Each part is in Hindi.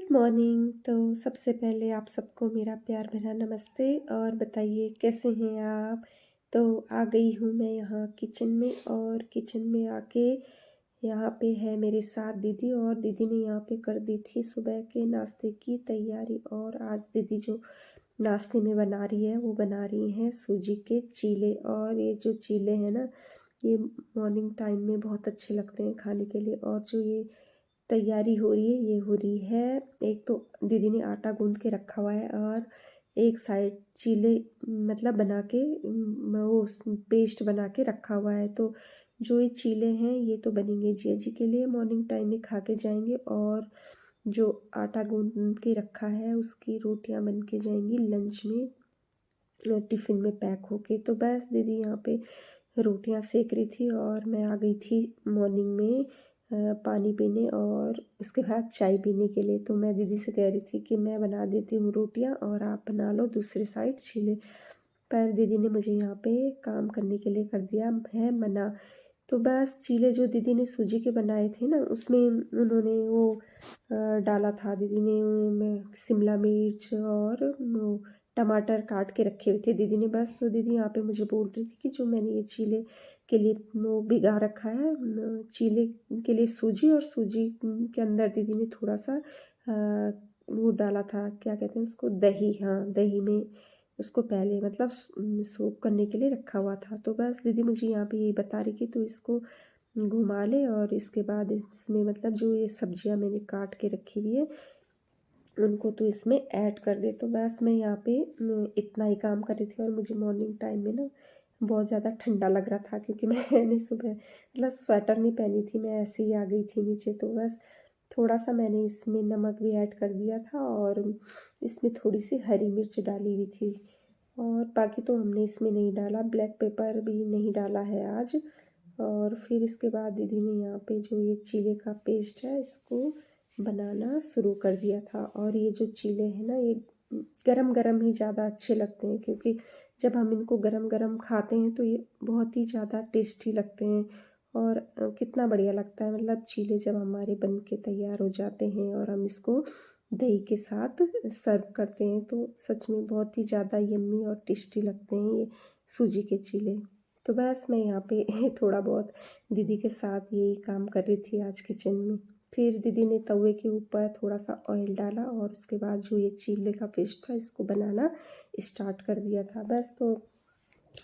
Good morning. तो सबसे पहले आप सबको मेरा प्यार भरा नमस्ते और बताइए कैसे हैं आप। तो आ गई हूँ मैं यहाँ किचन में, और किचन में आके यहाँ पे है मेरे साथ दीदी, और दीदी ने यहाँ पे कर दी थी सुबह के नाश्ते की तैयारी। और आज दीदी जो नाश्ते में बना रही है वो बना रही हैं सूजी के चीले। और ये जो चीले हैं ना, ये मॉर्निंग टाइम में बहुत अच्छे लगते हैं खाने के लिए। और जो ये तैयारी हो रही है, ये हो रही है, एक तो दीदी ने आटा गूंद के रखा हुआ है, और एक साइड चीले मतलब बना के वो पेस्ट बना के रखा हुआ है। तो जो ये चीले हैं ये तो बनेंगे जिया जी के लिए, मॉर्निंग टाइम में खा के जाएंगे। और जो आटा गूंद के रखा है उसकी रोटियां बन के जाएंगी लंच में, टिफ़िन में पैक होके। तो बस दीदी यहाँ पे रोटियां सेक रही थी, और मैं आ गई थी मॉर्निंग में पानी पीने और उसके बाद चाय पीने के लिए। तो मैं दीदी से कह रही थी कि मैं बना देती हूँ रोटियां और आप बना लो दूसरी साइड चीले। पर दीदी ने मुझे यहाँ पे काम करने के लिए कर दिया है मना। तो बस चीले जो दीदी ने सूजी के बनाए थे ना, उसमें उन्होंने वो डाला था दीदी ने, शिमला मिर्च और वो टमाटर काट के रखे हुए थे दीदी ने। बस तो दीदी यहाँ पे मुझे बोल रही थी कि जो मैंने ये चीले के लिए वो भिगा रखा है, चीले के लिए सूजी, और सूजी के अंदर दीदी ने थोड़ा सा वो डाला था, क्या कहते हैं उसको, दही। हाँ, दही में उसको पहले मतलब सोक करने के लिए रखा हुआ था। तो बस दीदी मुझे यहाँ पे यही बता रही कि तो इसको घुमा ले, और इसके बाद इसमें मतलब जो ये सब्जियां मैंने काट के रखी हुई है उनको तो इसमें ऐड कर दे। तो बस मैं यहाँ पे इतना ही काम कर रही थी। और मुझे मॉर्निंग टाइम में ना बहुत ज़्यादा ठंडा लग रहा था, क्योंकि मैंने सुबह मतलब स्वेटर नहीं पहनी थी, मैं ऐसे ही आ गई थी नीचे। तो बस थोड़ा सा मैंने इसमें नमक भी ऐड कर दिया था, और इसमें थोड़ी सी हरी मिर्च डाली हुई थी। और बाकी तो हमने इसमें नहीं डाला, ब्लैक पेपर भी नहीं डाला है आज। और फिर इसके बाद दीदी ने यहाँ पे जो ये चीले का पेस्ट है इसको बनाना शुरू कर दिया था। और ये जो चीले हैं ना, ये गरम गरम ही ज़्यादा अच्छे लगते हैं, क्योंकि जब हम इनको गरम गरम खाते हैं तो ये बहुत ही ज़्यादा टेस्टी लगते हैं। और कितना बढ़िया लगता है, मतलब चीले जब हमारे बन के तैयार हो जाते हैं और हम इसको दही के साथ सर्व करते हैं तो सच में बहुत ही ज़्यादा यम्मी और टेस्टी लगते हैं ये सूजी के चीले। तो बस मैं यहाँ पे थोड़ा बहुत दीदी के साथ यही काम कर रही थी आज किचन में। फिर दीदी ने तवे के ऊपर थोड़ा सा ऑयल डाला, और उसके बाद जो ये चीले का पेस्ट था इसको बनाना स्टार्ट कर दिया था। बस तो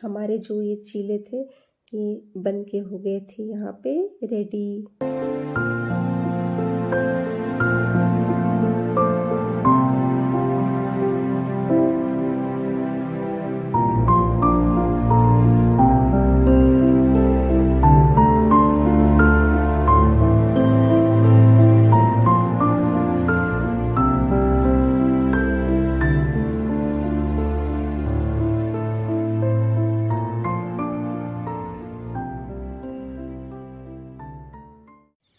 हमारे जो ये चीले थे ये बन के हो गए थे यहाँ पे रेडी।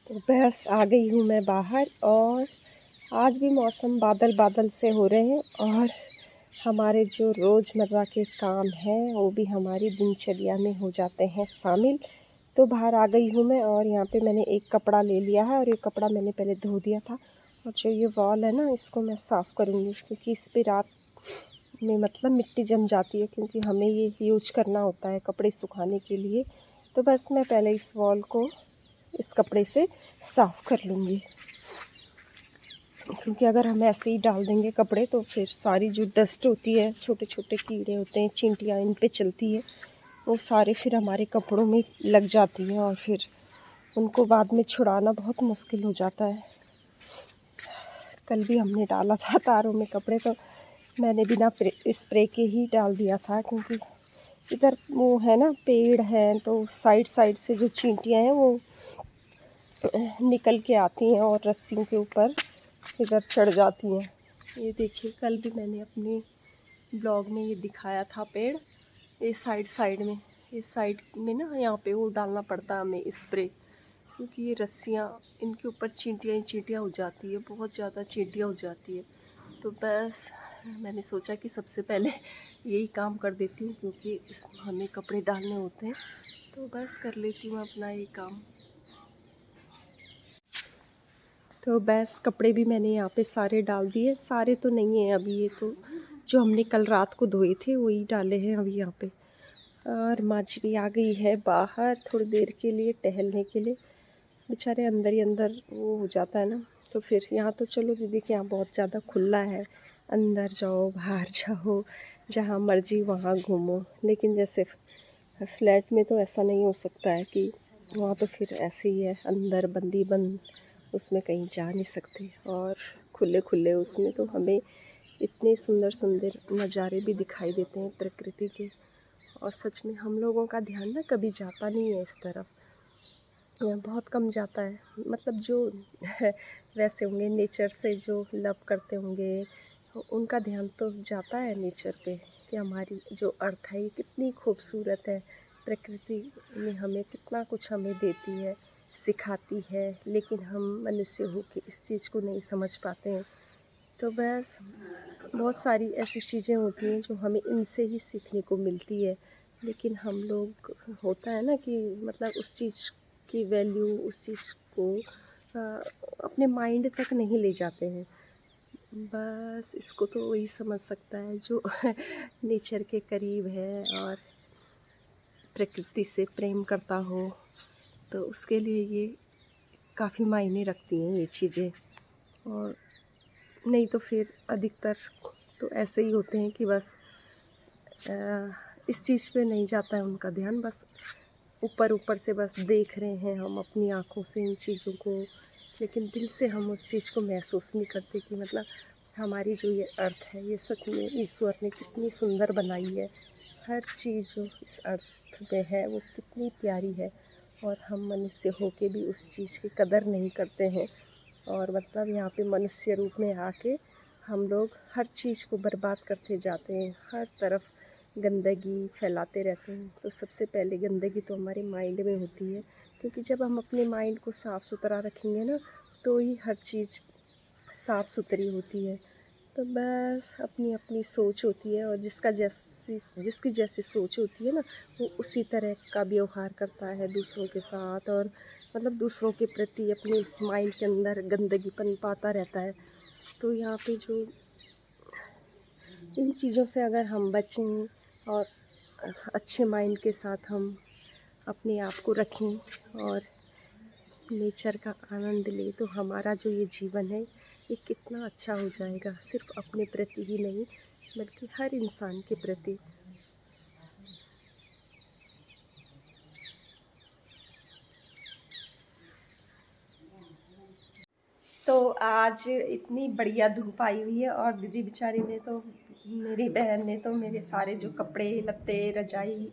तो बस आ गई हूँ मैं बाहर, और आज भी मौसम बादल बादल से हो रहे हैं, और हमारे जो रोज़मर्रा के काम हैं वो भी हमारी दिनचर्या में हो जाते हैं शामिल। तो बाहर आ गई हूँ मैं, और यहाँ पे मैंने एक कपड़ा ले लिया है, और ये कपड़ा मैंने पहले धो दिया था। और जो ये वॉल है ना, इसको मैं साफ़ करूँगी, क्योंकि इस पर रात में मतलब मिट्टी जम जाती है, क्योंकि हमें ये यूज करना होता है कपड़े सुखाने के लिए। तो बस मैं पहले इस वॉल को इस कपड़े से साफ़ कर लूँगी, क्योंकि अगर हम ऐसे ही डाल देंगे कपड़े तो फिर सारी जो डस्ट होती है, छोटे छोटे कीड़े होते हैं, चींटियाँ इन पे चलती है, वो सारे फिर हमारे कपड़ों में लग जाती हैं, और फिर उनको बाद में छुड़ाना बहुत मुश्किल हो जाता है। कल भी हमने डाला था तारों में कपड़े, तो मैंने बिना स्प्रे के ही डाल दिया था, क्योंकि इधर वो है ना, पेड़ हैं, तो साइड साइड से जो चींटियाँ हैं वो निकल के आती हैं और रस्सियों के ऊपर इधर चढ़ जाती हैं। ये देखिए, कल भी मैंने अपने ब्लॉग में ये दिखाया था पेड़, ये साइड साइड में, इस साइड में ना यहाँ पे वो डालना पड़ता है हमें स्प्रे, क्योंकि ये रस्सियाँ इनके ऊपर चींटियाँ ही चींटियाँ हो जाती है, बहुत ज़्यादा चींटियाँ हो जाती है। तो बस मैंने सोचा कि सबसे पहले यही काम कर देती हूँ, क्योंकि हमें कपड़े डालने होते हैं। तो बस कर लेती हूँ अपना ये काम। तो बस कपड़े भी मैंने यहाँ पे सारे डाल दिए, सारे तो नहीं हैं अभी, ये तो जो हमने कल रात को धोए थे वही डाले हैं अभी यहाँ पे। और माँ जी भी आ गई है बाहर थोड़ी देर के लिए टहलने के लिए, बेचारे अंदर ही अंदर वो हो जाता है ना। तो फिर यहाँ तो चलो दीदी के यहाँ बहुत ज़्यादा खुला है, अंदर जाओ बाहर जाओ जहाँ मर्जी वहाँ घूमो, लेकिन जैसे फ्लैट में तो ऐसा नहीं हो सकता है कि वहाँ तो फिर ऐसे ही है अंदर बंदी बंद, उसमें कहीं जा नहीं सकते। और खुले खुले उसमें तो हमें इतने सुंदर सुंदर नज़ारे भी दिखाई देते हैं प्रकृति के, और सच में हम लोगों का ध्यान ना कभी जाता नहीं है इस तरफ, बहुत कम जाता है। मतलब जो वैसे होंगे नेचर से जो लव करते होंगे उनका ध्यान तो जाता है नेचर पे कि हमारी जो अर्थ है ये कितनी खूबसूरत है, प्रकृति ने हमें कितना कुछ हमें देती है, सिखाती है, लेकिन हम मनुष्य होके इस चीज़ को नहीं समझ पाते हैं। तो बस बहुत सारी ऐसी चीज़ें होती हैं जो हमें इनसे ही सीखने को मिलती है, लेकिन हम लोग होता है ना कि मतलब उस चीज़ की वैल्यू, उस चीज़ को अपने माइंड तक नहीं ले जाते हैं। बस इसको तो वही समझ सकता है जो नेचर के करीब है और प्रकृति से प्रेम करता हो, तो उसके लिए ये काफ़ी मायने रखती हैं ये चीज़ें। और नहीं तो फिर अधिकतर तो ऐसे ही होते हैं कि बस इस चीज़ पे नहीं जाता है उनका ध्यान, बस ऊपर ऊपर से बस देख रहे हैं हम अपनी आँखों से इन चीज़ों को, लेकिन दिल से हम उस चीज़ को महसूस नहीं करते कि मतलब हमारी जो ये अर्थ है ये सच में ईश्वर ने कितनी सुंदर बनाई है। हर चीज़ जो इस अर्थ में है वो कितनी प्यारी है, और हम मनुष्य होके भी उस चीज़ की कदर नहीं करते हैं। और मतलब यहाँ पे मनुष्य रूप में आके हम लोग हर चीज़ को बर्बाद करते जाते हैं, हर तरफ गंदगी फैलाते रहते हैं। तो सबसे पहले गंदगी तो हमारे माइंड में होती है, क्योंकि जब हम अपने माइंड को साफ़ सुथरा रखेंगे ना तो ही हर चीज़ साफ़ सुथरी होती है। तो बस अपनी अपनी सोच होती है, और जिसकी जैसी सोच होती है ना वो उसी तरह का व्यवहार करता है दूसरों के साथ, और मतलब दूसरों के प्रति अपने माइंड के अंदर गंदगी पनपाता रहता है। तो यहाँ पे जो इन चीज़ों से अगर हम बचें और अच्छे माइंड के साथ हम अपने आप को रखें और नेचर का आनंद लें, तो हमारा जो ये जीवन है ये कितना अच्छा हो जाएगा, सिर्फ अपने प्रति ही नहीं बल्कि हर इंसान के प्रति। तो आज इतनी बढ़िया धूप आई हुई है, और दीदी बेचारी ने तो, मेरी बहन ने तो मेरे सारे जो कपड़े लत्ते रजाई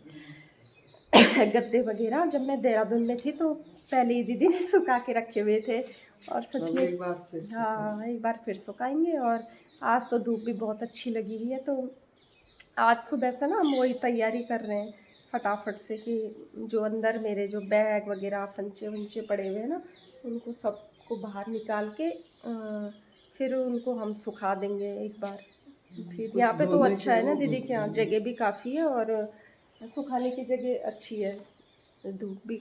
गद्दे वगैरह जब मैं देहरादून में थी तो पहले ही दीदी ने सुखा के रखे हुए थे, और सच में हाँ एक बार फिर सुखाएंगे। और आज तो धूप भी बहुत अच्छी लगी हुई है, तो आज सुबह से ना हम वही तैयारी कर रहे हैं फटाफट से कि जो अंदर मेरे जो बैग वगैरह फंचे वंचे पड़े हुए हैं ना उनको सबको बाहर निकाल के फिर उनको हम सुखा देंगे एक बार। फिर यहाँ पे तो अच्छा है ना दीदी के यहाँ जगह भी काफ़ी है, और सुखाने की जगह अच्छी है, धूप भी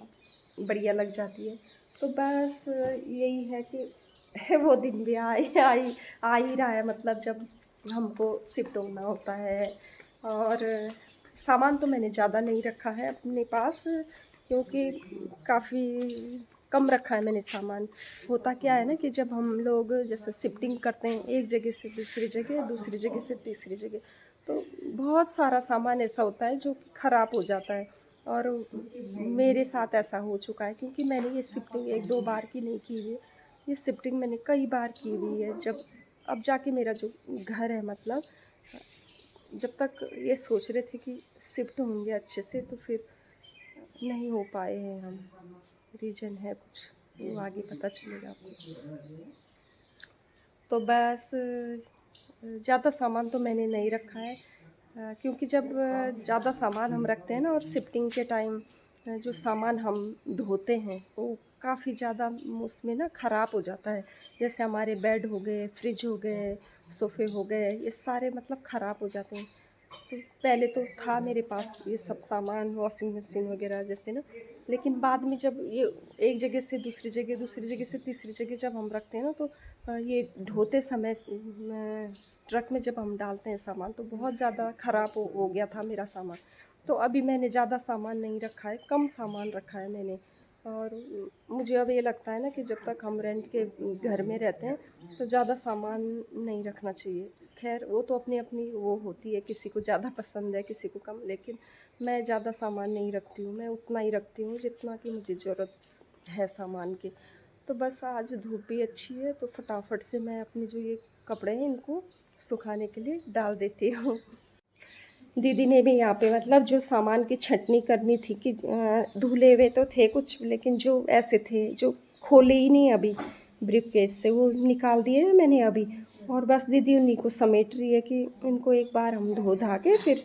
बढ़िया लग जाती है। तो बस यही है कि वो दिन भी आ ही रहा है, मतलब जब हमको शिफ्ट होना होता है। और सामान तो मैंने ज़्यादा नहीं रखा है अपने पास, क्योंकि काफ़ी कम रखा है मैंने सामान। होता क्या है ना कि जब हम लोग जैसे शिफ्टिंग करते हैं एक जगह से दूसरी जगह, दूसरी जगह से तीसरी जगह, तो बहुत सारा सामान ऐसा होता है जो ख़राब हो जाता है। और मेरे साथ ऐसा हो चुका है, क्योंकि मैंने ये शिफ्टिंग एक दो बार की नहीं की है, ये शिफ्टिंग मैंने कई बार की हुई है। जब अब जाके मेरा जो घर है, मतलब जब तक ये सोच रहे थे कि शिफ्ट होंगे अच्छे से, तो फिर नहीं हो पाए हैं हम। रीज़न है कुछ, वो आगे पता चलेगा आपको। तो बस ज़्यादा सामान तो मैंने नहीं रखा है, क्योंकि जब ज़्यादा सामान हम रखते हैं ना और शिफ्टिंग के टाइम जो सामान हम धोते हैं वो काफ़ी ज़्यादा उसमें ना ख़राब हो जाता है। जैसे हमारे बेड हो गए, फ्रिज हो गए, सोफ़े हो गए, ये सारे मतलब ख़राब हो जाते हैं। तो पहले तो था मेरे पास ये सब सामान, वॉशिंग मशीन वगैरह जैसे ना, लेकिन बाद में जब ये एक जगह से दूसरी जगह, दूसरी जगह से तीसरी जगह जब हम रखते हैं ना, तो ये ढोते समय ट्रक में जब हम डालते हैं सामान, तो बहुत ज़्यादा ख़राब हो गया था मेरा सामान। तो अभी मैंने ज़्यादा सामान नहीं रखा है, कम सामान रखा है मैंने। और मुझे अब ये लगता है ना कि जब तक हम रेंट के घर में रहते हैं तो ज़्यादा सामान नहीं रखना चाहिए। खैर वो तो अपनी अपनी वो होती है, किसी को ज़्यादा पसंद है किसी को कम, लेकिन मैं ज़्यादा सामान नहीं रखती हूँ। मैं उतना ही रखती हूँ जितना कि मुझे ज़रूरत है सामान की। तो बस आज धूप भी अच्छी है तो फटाफट से मैं अपने जो ये कपड़े हैं इनको सुखाने के लिए डाल देती हूँ। दीदी ने भी यहाँ पे मतलब जो सामान की छंटनी करनी थी कि धुले हुए तो थे कुछ, लेकिन जो ऐसे थे जो खोले ही नहीं अभी ब्रीफ केस से, वो निकाल दिए हैं मैंने अभी। और बस दीदी उन्हीं को समेट रही है कि इनको एक बार हम धो धा के फिर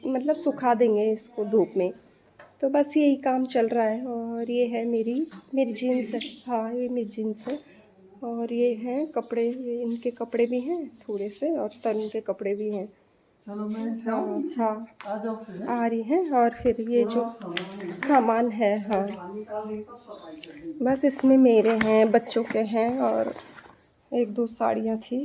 मतलब सुखा देंगे इसको धूप में। तो बस यही काम चल रहा है। और ये है मेरी जीन्स है, हाँ ये मेरी जीन्स है। और ये हैं कपड़े, ये इनके कपड़े भी हैं थोड़े से, और तनु के कपड़े भी हैं। हाँ हाँ आ रही हैं। और फिर ये जो सामान है, हाँ बस इसमें मेरे हैं, बच्चों के हैं, और एक दो साड़ियाँ थी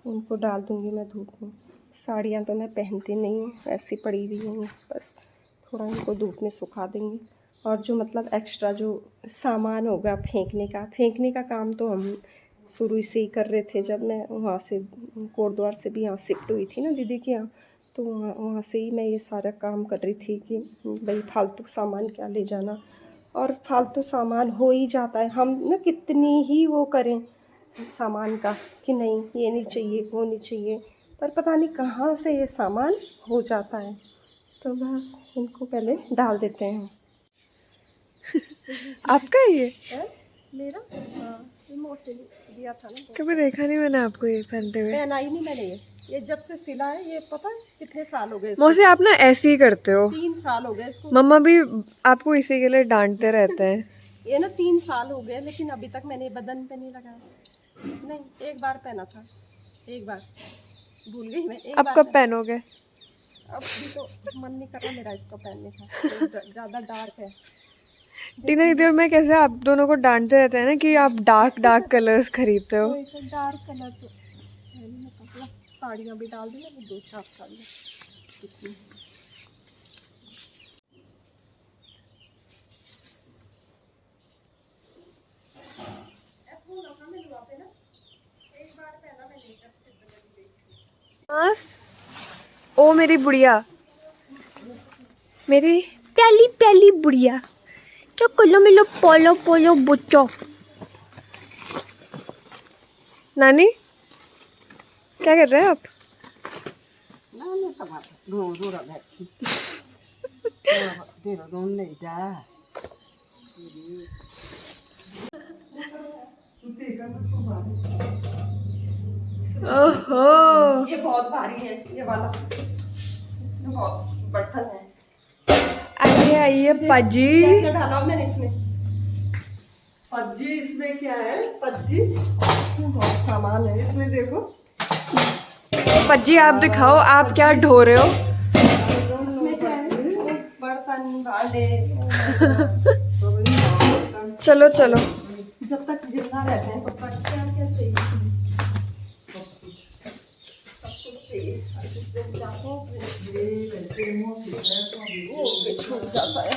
उनको डाल दूँगी मैं धूप में। साड़ियाँ तो मैं पहनती नहीं हूँ, ऐसी पड़ी हुई हैं, बस थोड़ा इनको धूप में सुखा देंगी। और जो मतलब एक्स्ट्रा जो सामान होगा फेंकने का काम तो हम शुरू से ही कर रहे थे। जब मैं वहाँ से कोटद्वार से भी यहाँ शिफ्ट हुई थी ना दीदी के यहाँ, तो वहाँ से ही मैं ये सारा काम कर रही थी कि भाई फालतू सामान क्या ले जाना। और फालतू सामान हो ही जाता है, हम ना कितनी ही वो करें सामान का कि नहीं ये नहीं चाहिए वो नहीं चाहिए, पर पता नहीं कहाँ से ये सामान हो जाता है। तो बस इनको पहले डाल देते हैं। आपका ये है मेरा, हाँ ये मौसी ने दिया था ना। कभी देखा नहीं मैंने आपको ये पहनते हुए। पहना ही नहीं मैंने ये जब से सिला है, ये पता है कितने साल हो गए इसको। मौसी आप ना ऐसे ही करते हो। 3 साल हो गए इसको। मम्मा भी आपको इसी के लिए डांटते रहते हैं। ये ना 3 साल हो गए, लेकिन अभी तक मैंने बदन पे नहीं लगाया। नहीं, एक बार पहना था, एक बार भूल गई मैं। अब कब पहनोगे? अब भी तो मन नहीं कर रहा मेरा इसको पहनने का, ज़्यादा डार्क है। टीना दीदी और मैं कैसे आप दोनों को डांटते रहते हैं ना कि आप डार्क कलर्स खरीदते हो। तो डार्क कलर तो कपड़ा, साड़ियाँ भी डाल दी मैंने 2-4 साड़ियाँ। ओ मेरी बुढ़िया, मेरी प्याली प्याली बुढ़िया, तो कलो मिलो पोलो पोलो बुच्चो। नानी क्या कर रहे हैं आप? ओहो ये बहुत भारी है ये वाला, इसमें बहुत बर्तन है। आइए आइए पाजी। क्या डाला मैंने इसमें? पज्जी इसमें क्या है? पज्जी इसमें बहुत सामान है, इसमें देखो। पज्जी आप दिखाओ, आप क्या ढो रहे हो? इसमें क्या है? बर्तन भांडे। चलो चलो, जब तक जिंदा रहते हैं तब तक क्या क्या चाहिए, सब कुछ चाहिए। वो छूट जाता है।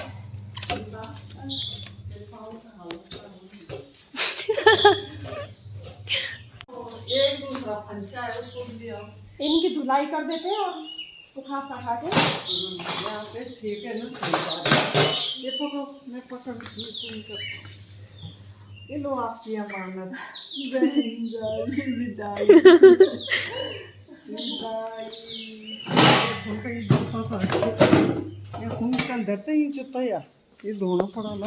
एक दूसरा फंचा है उसको भी आप इनकी धुलाई कर देते हैं और सुखा सखा के यहाँ पे ठीक है ना। ये पकड़ो, मैं पकड़ ये लो आपकी अमानत। विदाई ये खून कल देते ही चुता या ये दोनों पड़ा ला।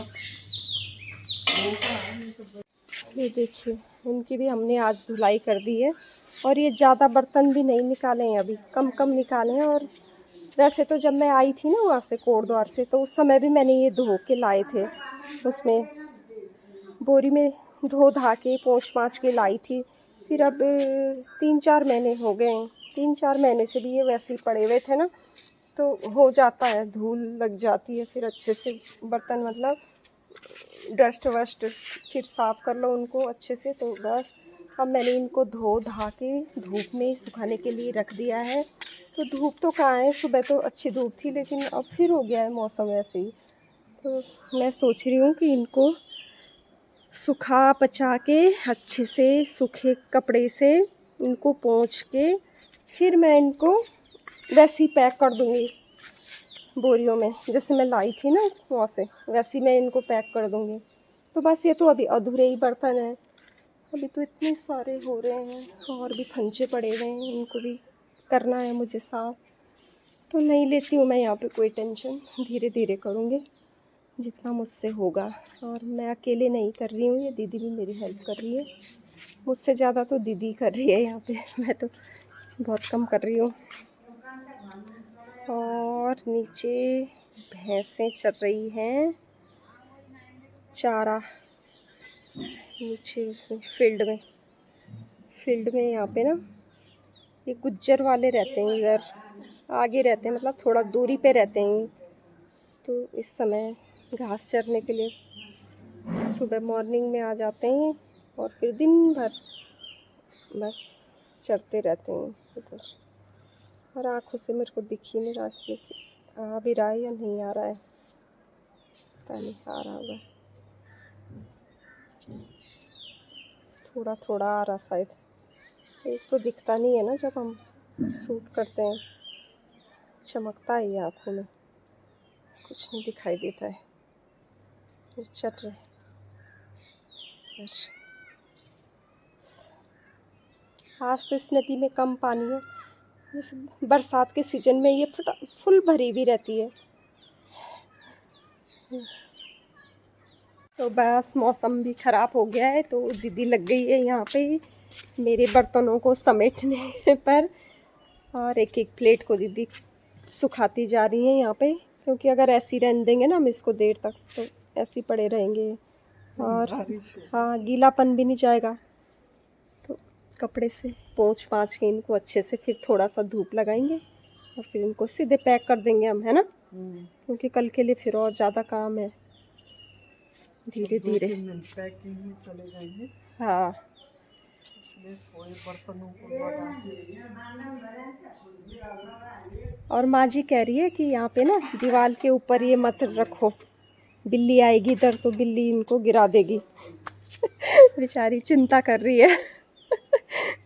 ये देखिए इनकी भी हमने आज धुलाई कर दी है। और ये ज़्यादा बर्तन भी नहीं निकाले हैं, अभी कम कम निकाले हैं। और वैसे तो जब मैं आई थी ना वहाँ से कोटद्वार से, तो उस समय भी मैंने ये धो के लाए थे, उसमें बोरी में धो धा के पोंछ पाँच के लाई थी। फिर अब 3-4 महीने हो गए हैं 3-4 महीने से भी ये वैसे ही पड़े हुए थे ना, तो हो जाता है, धूल लग जाती है, फिर अच्छे से बर्तन मतलब डस्ट वस्ट फिर साफ़ कर लो उनको अच्छे से। तो बस अब मैंने इनको धो धा के धूप में सुखाने के लिए रख दिया है। तो धूप तो कहाँ है, सुबह तो अच्छी धूप थी, लेकिन अब फिर हो गया है मौसम ऐसे ही। तो मैं सोच रही हूँ कि इनको सुखा पचा के अच्छे से सूखे कपड़े से इनको पोंछ के फिर मैं इनको वैसे ही पैक कर दूँगी बोरियों में, जैसे मैं लाई थी ना वहाँ से, वैसे ही मैं इनको पैक कर दूँगी। तो बस ये तो अभी अधूरे ही बर्तन हैं, अभी तो इतने सारे हो रहे हैं और भी फंचे पड़े हुए हैं, इनको भी करना है मुझे साफ। तो नहीं लेती हूँ मैं यहाँ पे कोई टेंशन, धीरे धीरे करूँगी जितना मुझसे होगा। और मैं अकेले नहीं कर रही हूँ, ये दीदी भी मेरी हेल्प कर रही है, मुझसे ज़्यादा तो दीदी कर रही है यहाँ पे, मैं तो बहुत कम कर रही हूँ। और नीचे भैंसें चर रही हैं चारा, नीचे इसमें फील्ड में यहाँ पे ना ये गुज्जर वाले रहते हैं, इधर आगे रहते हैं, मतलब थोड़ा दूरी पे रहते हैं। तो इस समय घास चरने के लिए सुबह मॉर्निंग में आ जाते हैं और फिर दिन भर बस चरते रहते हैं इधर। और आँखों से मेरे को दिख ही नहीं रहा इसमें कि आ भी रहा है या नहीं आ रहा है, पता नहीं आ रहा होगा, थोड़ा थोड़ा आ रहा शायद। एक तो दिखता नहीं है ना जब हम शूट करते हैं, चमकता है ये आँखों में, कुछ नहीं दिखाई देता है। फिर चट रहे बस। आज तो इस नदी में कम पानी है, जैसे बरसात के सीज़न में ये फुल भरी हुई रहती है। तो बस मौसम भी ख़राब हो गया है, तो दीदी लग गई है यहाँ पे मेरे बर्तनों को समेटने पर, और एक एक प्लेट को दीदी सुखाती जा रही है यहाँ पे, क्योंकि अगर ऐसे ही रहने देंगे ना हम इसको देर तक तो ऐसे ही पड़े रहेंगे और हाँ गीलापन भी नहीं जाएगा। तो कपड़े से पोंछ पाँच के इनको अच्छे से फिर थोड़ा सा धूप लगाएंगे और फिर इनको सीधे पैक कर देंगे हम, है ना, क्योंकि कल के लिए फिर और ज़्यादा काम है। धीरे धीरे पैकिंग में चले जाएंगे, हाँ इसलिए थोड़े बर्तनों को लगा के। और माँ जी कह रही है कि यहाँ पे ना दीवार के ऊपर ये मत रखो, बिल्ली आएगी इधर तो बिल्ली इनको गिरा देगी। बेचारी चिंता कर रही है।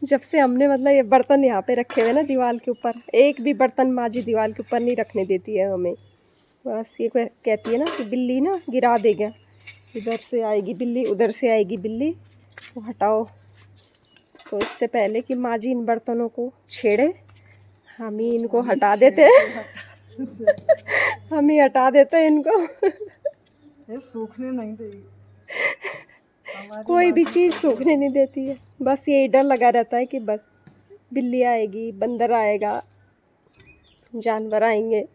जब से हमने मतलब ये बर्तन यहाँ पे रखे हुए ना दीवार के ऊपर, एक भी बर्तन माँ जी दीवार के ऊपर नहीं रखने देती है हमें। बस ये कहती है ना कि बिल्ली ना गिरा देगा, इधर से आएगी बिल्ली उधर से आएगी बिल्ली, तो हटाओ। तो इससे पहले कि माँ जी इन बर्तनों को छेड़े हम ही इनको हटा देते हैं। हम ही हटा देते हैं इनको। ये सूखने नहीं देगी, कोई भी चीज़ सूखने नहीं देती है, बस यही डर लगा रहता है कि बस बिल्ली आएगी, बंदर आएगा, जानवर आएंगे।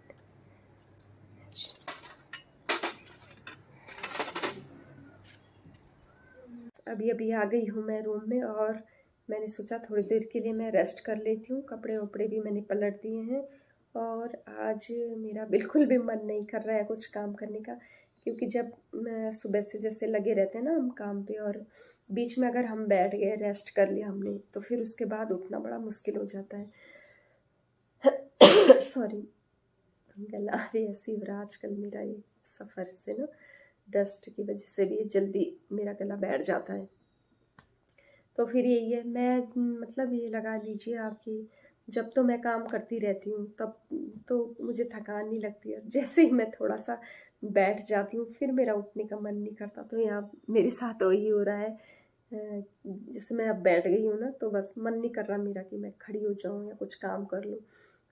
अभी आ गई हूँ मैं रूम में, और मैंने सोचा थोड़ी देर के लिए मैं रेस्ट कर लेती हूँ। कपड़े वपड़े भी मैंने पलट दिए हैं, और आज मेरा बिल्कुल भी मन नहीं कर रहा है कुछ काम करने का, क्योंकि जब सुबह से जैसे लगे रहते हैं ना हम काम पे, और बीच में अगर हम बैठ गए रेस्ट कर लिया हमने, तो फिर उसके बाद उठना बड़ा मुश्किल हो जाता है। सॉरी, गला भी ऐसी हो रहा आजकल मेरा, ये सफ़र से ना डस्ट की वजह से भी जल्दी मेरा गला बैठ जाता है। तो फिर यही है, मैं मतलब ये लगा लीजिए आपकी, जब तो मैं काम करती रहती हूँ तब तो मुझे थकान नहीं लगती है, जैसे ही मैं थोड़ा सा बैठ जाती हूँ फिर मेरा उठने का मन नहीं करता। तो यहाँ मेरे साथ वही हो रहा है, जैसे मैं अब बैठ गई हूँ ना, तो बस मन नहीं कर रहा मेरा कि मैं खड़ी हो जाऊँ या कुछ काम कर लूँ।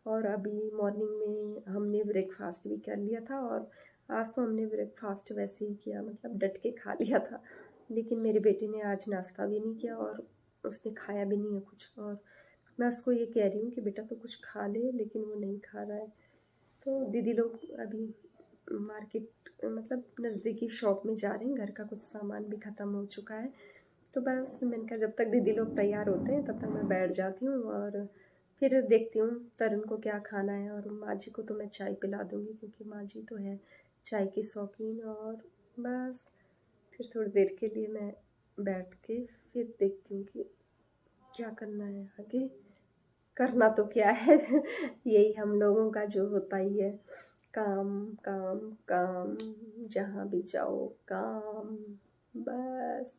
और अभी मॉर्निंग में हमने ब्रेकफास्ट भी कर लिया था, और आज तो हमने ब्रेकफास्ट वैसे ही किया, मतलब डट के खा लिया था, लेकिन मेरे बेटे ने आज नाश्ता भी नहीं किया और उसने खाया भी नहीं है कुछ। और मैं उसको ये कह रही हूँ कि बेटा तो कुछ खा ले, लेकिन वो नहीं खा रहा है। तो दीदी लोग अभी मार्केट मतलब नज़दीकी शॉप में जा रहे हैं, घर का कुछ सामान भी ख़त्म हो चुका है। तो बस मैंने कहा जब तक दीदी लोग तैयार होते हैं तब तक मैं बैठ जाती हूँ और फिर देखती हूँ तरुण को क्या खाना है, और माँ जी को तो मैं चाय पिला दूँगी क्योंकि माँ जी तो है चाय की शौकीन। और बस फिर थोड़ी देर के लिए मैं बैठ के फिर देखती हूँ कि क्या करना है आगे। करना तो क्या है यही हम लोगों का जो होता ही है, काम काम काम, जहाँ भी जाओ काम। बस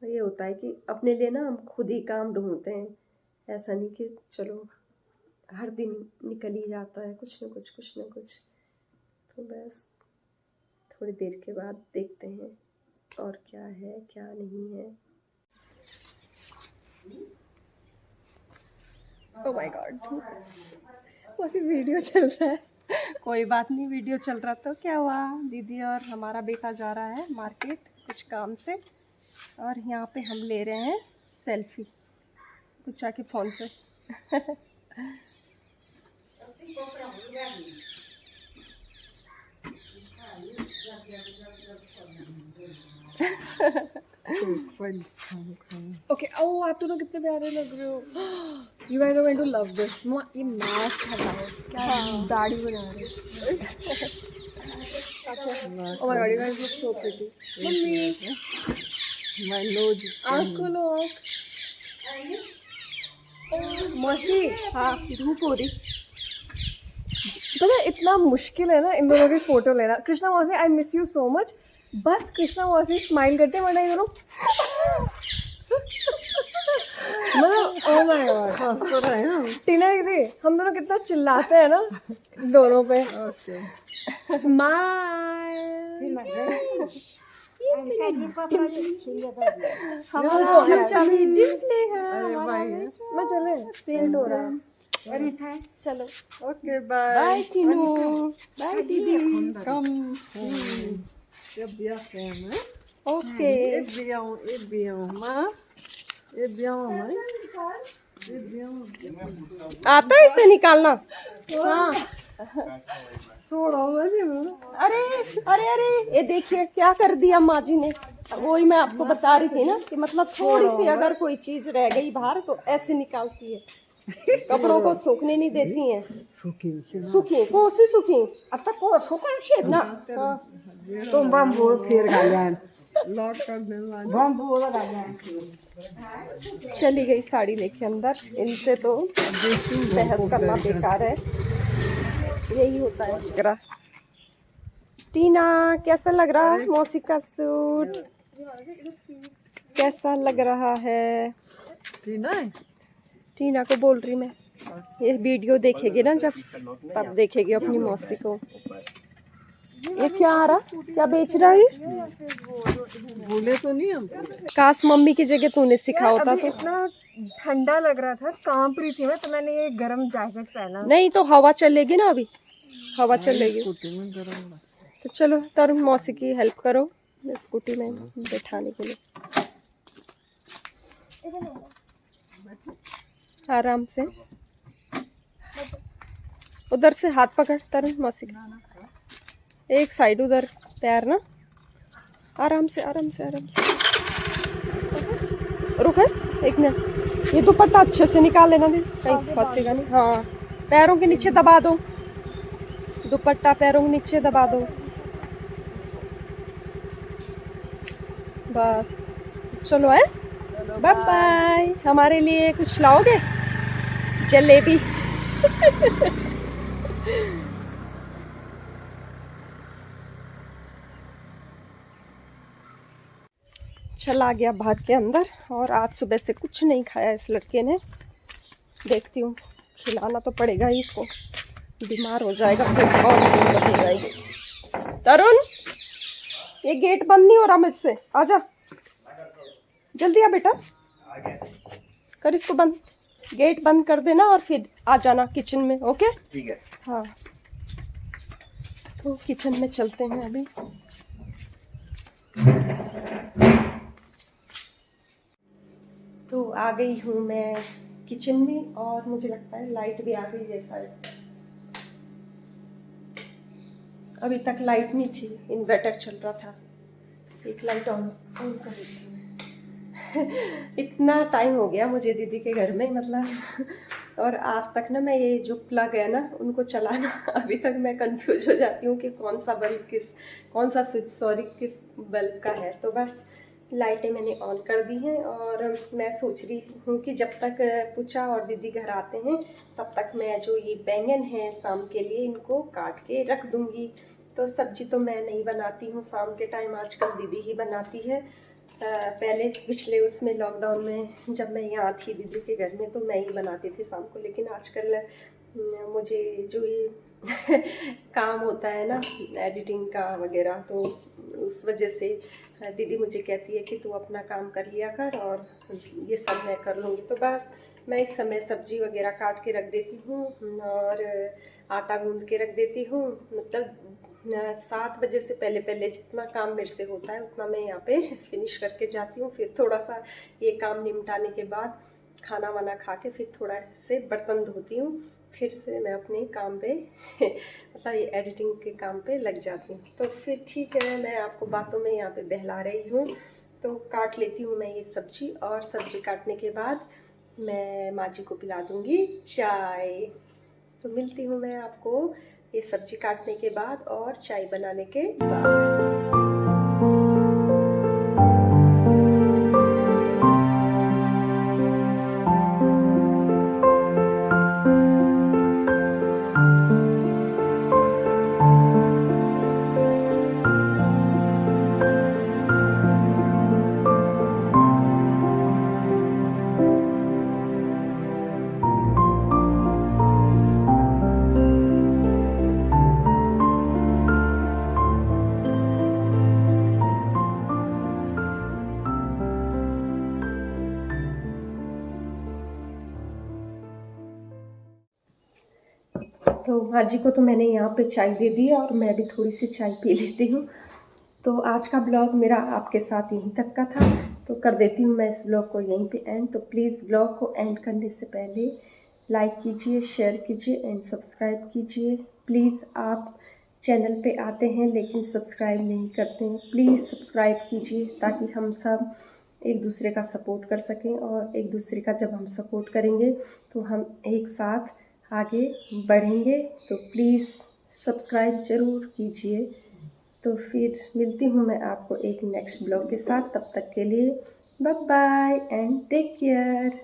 ये होता है कि अपने लिए ना हम खुद ही काम ढूंढते हैं, ऐसा नहीं कि चलो हर दिन निकल ही जाता है कुछ न कुछ। तो बस थोड़ी देर के बाद देखते हैं और क्या है क्या नहीं है। ओह माय गॉड, बहुत ही वीडियो चल रहा है। कोई बात नहीं, वीडियो चल रहा तो क्या हुआ। दीदी और हमारा बेटा जा रहा है मार्केट कुछ काम से, और यहाँ पे हम ले रहे हैं सेल्फी कुछ आके फ़ोन से। ओके, ओह आप दोनों कितने प्यारे लग रहे हो। You guys are going to love this. ये मास्क हटाओ, क्या दाढ़ी बना रहे हो। अच्छा, oh my god, you guys look so pretty. Mummy My nose is आँख खोलो, आँख। मौसी, हाँ धूप हो रही। पता है इतना मुश्किल है ना इन दोनों की फोटो लेना। कृष्णा मौसी, I miss you so much. बस कृष्णा मौसी स्माइल करते हैं, वरना ये दोनों मतलब ओह माय गॉड। हंस तो रहे हैं हम। टीना दीदी, हम दोनों कितना चिल्लाते हैं ना दोनों पे। Okay smile. हमारा बच्चा भी डिम्पली है। अरे भाई मैं चले, सेंड हो रहा है। चलो okay bye bye Tinu, bye दीदी। कम ये बिया से मैं ओके ये बिया मां ये बिया मैं ये बिया आता है इसे निकालना। हाँ सोड़ा वाली मैं अरे अरे अरे, ये देखिए क्या कर दिया माँ जी ने। वही मैं आपको बता रही थी ना कि मतलब थोड़ी सी अगर कोई चीज रह गई बाहर तो ऐसे निकालती है, कपड़ों को सूखने नहीं देती हैं। सूखी कौन सी सूखी आता को सुकन से ना। हाँ तुम बम्बू फिर गायन लॉक कर देना बम्बू लगा जाए चली गई साड़ी लेके अंदर। इनसे तो बहस करना बेकार है, यही होता है। टीना कैसा लग रहा है मौसी का सूट, कैसा लग रहा है। ठीक है टीना को बोल रही मैं, ये वीडियो देखेगी ना जब, तब देखेगी अपनी मौसी को। ये क्या आ रहा, क्या बेच रहा है। भूले तो नहीं हम। काश मम्मी की जगह तूने सिखा होता तो। इतना ठंडा लग रहा था, कांप रही थी मैं, तो मैंने ये गर्म जैकेट पहना। नहीं तो हवा चलेगी ना, अभी हवा चलेगी। स्कूटी में गरम तो चलो तरुण मौसी की हेल्प करो स्कूटी में बैठाने के लिए। आराम से उधर से हाथ पकड़ तरुण मौसी का, एक साइड उधर पैर ना, आराम से आराम से आराम से। रुक है एक मिनट, ये दुपट्टा अच्छे से निकाल लेना दे, कहीं फंसेगा नहीं। हाँ पैरों के नीचे दबा दो, दुपट्टा पैरों के नीचे दबा दो बस। चलो है, बाय बाय। हमारे लिए कुछ लाओगे, जलेबी। चला गया भाग के अंदर, और आज सुबह से कुछ नहीं खाया इस लड़के ने। देखती हूँ, खिलाना तो पड़ेगा ही इसको, बीमार हो जाएगा फिर और दिक्कत हो जाएगी। तरुण ये गेट बंद नहीं हो रहा मुझसे, आजा जल्दी आ बेटा, कर इसको बंद, गेट बंद कर देना और फिर आ जाना किचन में। ओके ठीक है। हाँ तो किचन में चलते हैं अभी। तो आ गई हूँ मैं किचन में, और मुझे लगता है लाइट भी आ गई है शायद। अभी तक लाइट नहीं थी, इन्वर्टर चल रहा था। एक लाइट ऑन कर देती हूँ। इतना टाइम हो गया मुझे दीदी के घर में, मतलब और आज तक ना मैं ये जो प्लग है ना उनको चलाना अभी तक मैं कंफ्यूज हो जाती हूँ कि कौन सा स्विच किस बल्ब का है। तो बस लाइटें मैंने ऑन कर दी हैं और मैं सोच रही हूँ कि जब तक पूछा और दीदी घर आते हैं तब तक मैं जो ये बैंगन है शाम के लिए इनको काट के रख दूँगी। तो सब्जी तो मैं नहीं बनाती हूँ शाम के टाइम, आजकल दीदी ही बनाती है। पहले पिछले उसमें लॉकडाउन में जब मैं यहाँ थी दीदी के घर में तो मैं ही बनाती थी शाम को, लेकिन आजकल मुझे जो ये काम होता है ना एडिटिंग का वगैरह, तो उस वजह से दीदी मुझे कहती है कि तू अपना काम कर लिया कर और ये सब मैं कर लूँगी। तो बस मैं इस समय सब्जी वगैरह काट के रख देती हूँ और आटा गूंद के रख देती हूँ। मतलब 7 बजे से पहले जितना काम मेरे से होता है उतना मैं यहाँ पे फिनिश करके जाती हूँ। फिर थोड़ा सा ये काम निपटाने के बाद खाना वाना खा के फिर थोड़ा से बर्तन धोती हूँ, फिर से मैं अपने काम पे मतलब ये एडिटिंग के काम पे लग जाती हूँ। तो फिर ठीक है, मैं आपको बातों में यहाँ पे बहला रही हूँ। तो काट लेती हूँ मैं ये सब्जी और सब्जी काटने के बाद मैं माँ जी को पिला दूँगी चाय। तो मिलती हूँ मैं आपको ये सब्जी काटने के बाद और चाय बनाने के बाद। तो माँ जी को तो मैंने यहाँ पे चाय दे दी और मैं भी थोड़ी सी चाय पी लेती हूँ। तो आज का ब्लॉग मेरा आपके साथ यहीं तक का था, तो कर देती हूँ मैं इस ब्लॉग को यहीं पे एंड। तो प्लीज़ ब्लॉग को एंड करने से पहले लाइक कीजिए, शेयर कीजिए एंड सब्सक्राइब कीजिए। प्लीज़ आप चैनल पे आते हैं लेकिन सब्सक्राइब नहीं करते हैं, प्लीज़ सब्सक्राइब कीजिए ताकि हम सब एक दूसरे का सपोर्ट कर सकें। और एक दूसरे का जब हम सपोर्ट करेंगे तो हम एक साथ आगे बढ़ेंगे। तो प्लीज़ सब्सक्राइब ज़रूर कीजिए। तो फिर मिलती हूँ मैं आपको एक नेक्स्ट ब्लॉग के साथ, तब तक के लिए bye bye and take care.